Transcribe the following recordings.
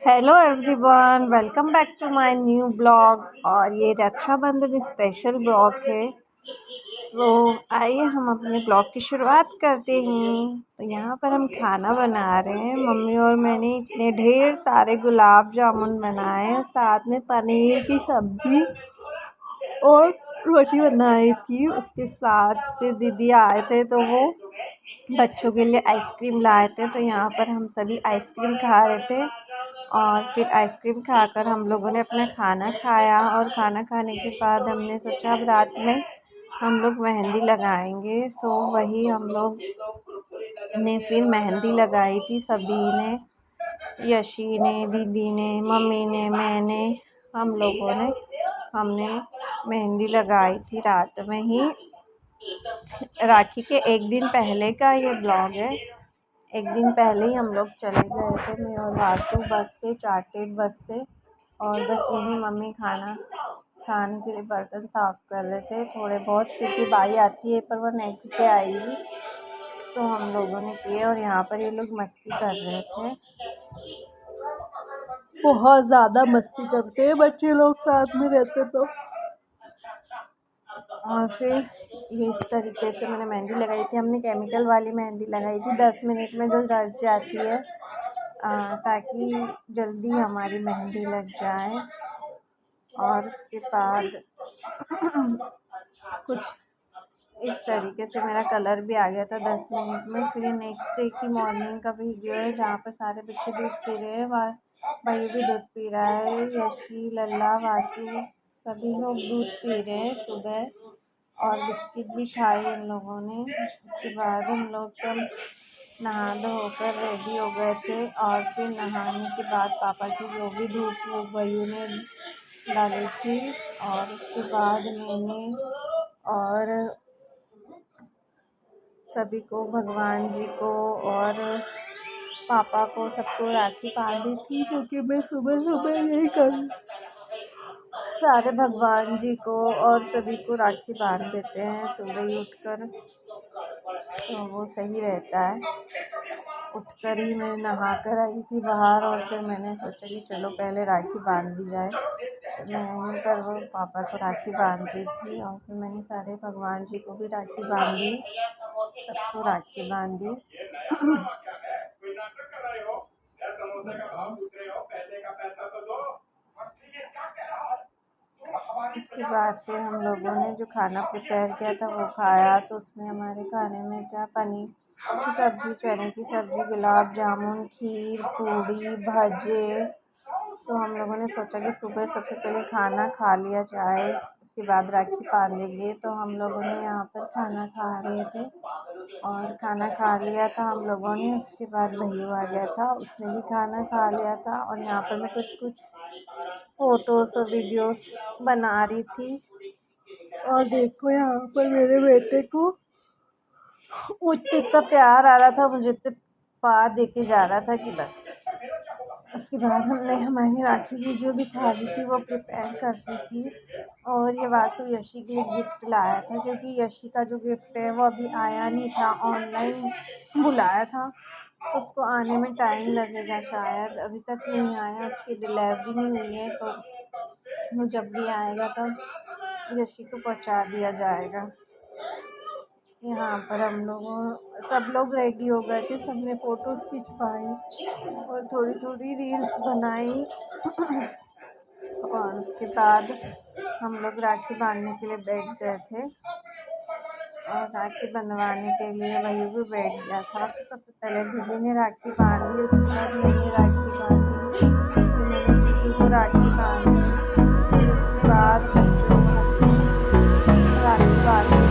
Hello everyone, welcome back to my new blog. और ये Rakshabandhan special blog है। सो आइए हम अपने ब्लॉग की शुरुआत करते हैं। तो यहाँ पर हम खाना बना रहे हैं। मम्मी और मैंने इतने ढेर सारे गुलाब जामुन बनाए हैं, साथ में पनीर की सब्जी और रोटी बनाई थी। उसके साथ फिर दीदी आए थे तो वो बच्चों के लिए आइसक्रीम लाए थे। तो यहाँ पर हम सभी आइसक्रीम खा रहे थे और फिर आइसक्रीम खाकर हम लोगों ने अपना खाना खाया। और खाना खाने के बाद हमने सोचा अब रात में हम लोग मेहंदी लगाएंगे। सो वही हम लोग ने फिर मेहंदी लगाई थी सभी ने, यशी ने, दीदी ने, मम्मी ने, मैंने, हम लोगों ने हमने मेहंदी लगाई थी रात में ही। राखी के एक दिन पहले का ये ब्लॉग है। एक दिन पहले ही हम लोग चले गए थे, मैं और वासु बस से, चार्टेड बस से। और बस यही मम्मी खाने के लिए बर्तन साफ़ कर रहे थे थोड़े बहुत, क्योंकि बाई आती है पर वो नेक्स्ट डे आएगी। तो हम लोगों ने किए और यहाँ पर ये लोग मस्ती कर रहे थे। बहुत ज़्यादा मस्ती करते हैं बच्चे लोग साथ में रहते तो। और फिर ये इस तरीके से मैंने मेहंदी लगाई थी। हमने केमिकल वाली मेहंदी लगाई थी, 10 मिनट में जो रच जाती है, ताकि जल्दी हमारी मेहंदी लग जाए। और उसके बाद कुछ इस तरीके से मेरा कलर भी आ गया था 10 मिनट में। फिर ये नेक्स्ट डे की मॉर्निंग का वीडियो है, जहाँ पर सारे बच्चे दूध पी रहे हैं। भाई भी दूध पी रहा है, यशी, लल्ला, वासु सभी लोग दूध पी रहे हैं सुबह। और बिस्किट भी खाए इन लोगों ने। उसके बाद हम लोग सब नहा धोकर रेडी हो गए थे। और फिर नहाने के बाद पापा की जो भी धूप वो भैया ने डाली थी। और उसके बाद मैंने और सभी को, भगवान जी को और पापा को, सबको राखी बांधी थी, क्योंकि मैं सुबह सुबह यही करूँ, सारे भगवान जी को और सभी को राखी बांध देते हैं सुबह ही उठकर, तो वो सही रहता है। उठकर ही मैं नहा कर आई थी बाहर, और फिर मैंने सोचा कि चलो पहले राखी बांध दी जाए। तो मैं यहीं पर वो पापा को राखी बांध दी थी। और फिर मैंने सारे भगवान जी को भी राखी बांधी, सबको राखी बांधी। उसके बाद फिर हम लोगों ने जो खाना प्रिपेयर किया था वो खाया। तो उसमें हमारे खाने में था पनीर की सब्ज़ी, चने की सब्ज़ी, गुलाब जामुन, खीर, पूड़ी, भजे। तो हम लोगों ने सोचा कि सुबह सबसे पहले खाना खा लिया जाए, उसके बाद राखी बांधेंगे। तो हम लोगों ने यहाँ पर खाना खा रहे थे और खाना खा लिया था हम लोगों ने। उसके बाद भैया आ गया था, उसने भी खाना खा लिया था। और यहाँ पर मैं कुछ फ़ोटोज़ और वीडियोस बना रही थी। और देखो यहाँ पर मेरे बेटे को मुझसे इतना प्यार आ रहा था, मुझे इतने पा दे के जा रहा था कि बस। उसके बाद हमने हमारी राखी की जो भी थाली थी वो प्रिपेयर कर रही थी। और ये वासु यशी के लिए गिफ्ट लाया था, क्योंकि यशी का जो गिफ्ट है वो अभी आया नहीं था, ऑनलाइन बुलाया था, तो उसको आने में टाइम लगेगा शायद, अभी तक नहीं आया, उसकी डिलीवरी नहीं हुई है। तो वो जब भी आएगा तब यशी को पहुंचा दिया जाएगा। यहाँ पर हम लोगों सब लोग रेडी हो गए थे, सब ने फ़ोटोज़ खिंचवाई और थोड़ी थोड़ी रील्स बनाई। और उसके बाद हम लोग राखी बांधने के लिए बैठ गए थे। और राखी बंधवाने के लिए वही भी बैठ गया था। तो सबसे पहले दीदी ने राखी बांधी, उसके बाद मैंने राखी बांधी, फिर मैंने जीजू को राखी बांधी, फिर उसके बाद बच्चों को राखी बांधी।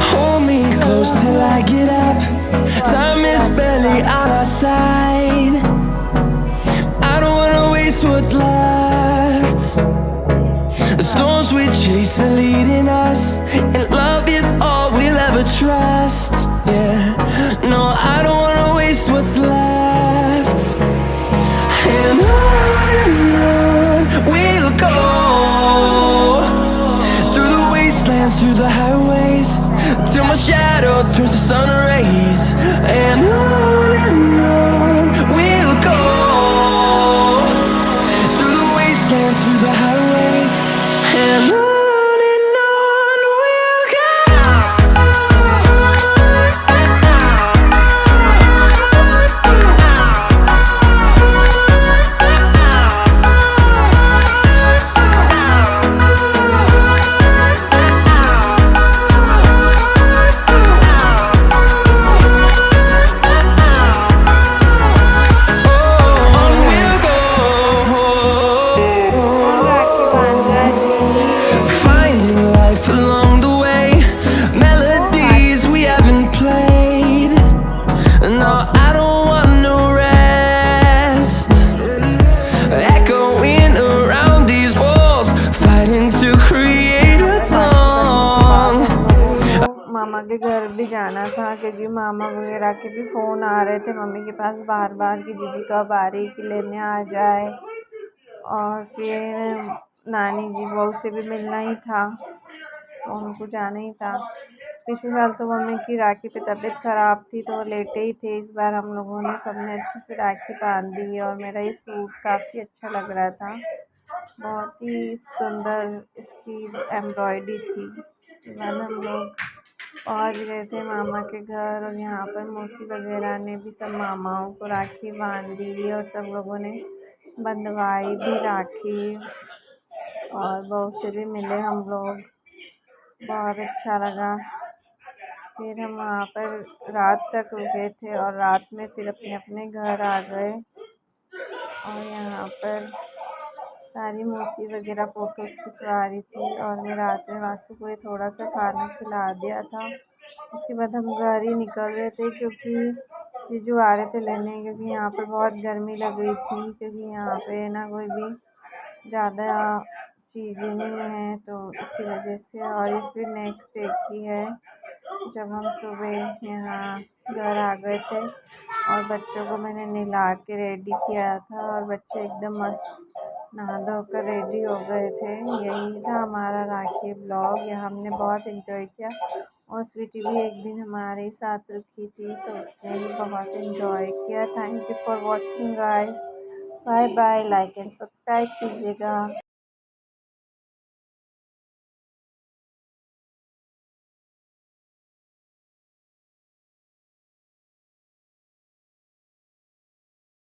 Hold me close till I get up. Time is barely on our side. I don't wanna waste what's left. The storms we chase are leading us, and love is all we'll ever trust. Yeah, no, I don't wanna waste what's left. And on we'll go, through the wastelands, through the highways, till my shadow turns to sun rays. And on we'll go. वगैरह के भी phone आ रहे थे mummy के पास बार बार कि जीजी कब आ रही कि लेने आ जाए। और फिर नानी जी बहू से भी मिलना ही था, तो उनको जाना ही था। पिछले साल तो मम्मी की राखी पे तबीयत ख़राब थी तो वो लेटे ही थे। इस बार हम लोगों ने सबने अच्छे से राखी बांध दी और मेरा ये सूट काफ़ी अच्छा लग रहा था, बहुत ही सुंदर इसकी एम्ब्रॉयडरी थी। उसके बाद हम लोग पहुँच गए थे मामा के घर और यहाँ पर मौसी वगैरह ने भी सब मामाओं को राखी बांध दी और सब लोगों ने बंधवाई भी राखी और बहू से भी मिले हम लोग, बहुत अच्छा लगा। फिर हम वहाँ पर रात तक रुके थे और रात में फिर अपने अपने घर आ गए। और यहाँ पर सारी मौसी वगैरह फ़ोटोज़ खिंचवा रही थी और मैं रात में वासु को थोड़ा सा खाना खिला दिया था। उसके बाद हम घर ही निकल रहे थे क्योंकि जीजू आ रहे थे लेने, क्योंकि यहाँ पर बहुत गर्मी लग रही थी, क्योंकि यहाँ पे ना कोई भी ज़्यादा चीज़ें नहीं हैं तो इसी वजह से। और ये फिर नेक्स्ट डे की है जब हम सुबह यहाँ घर आ गए थे और बच्चों को मैंने नहला के रेडी किया था और बच्चे एकदम मस्त नहा धोकर रेडी हो गए थे। यही था हमारा राखी ब्लॉग, यह हमने बहुत एंजॉय किया और स्वीटी भी एक दिन हमारे साथ रुकी थी तो उसने भी बहुत एंजॉय किया। Thank you for watching guys, bye bye, like and subscribe कीजिएगा।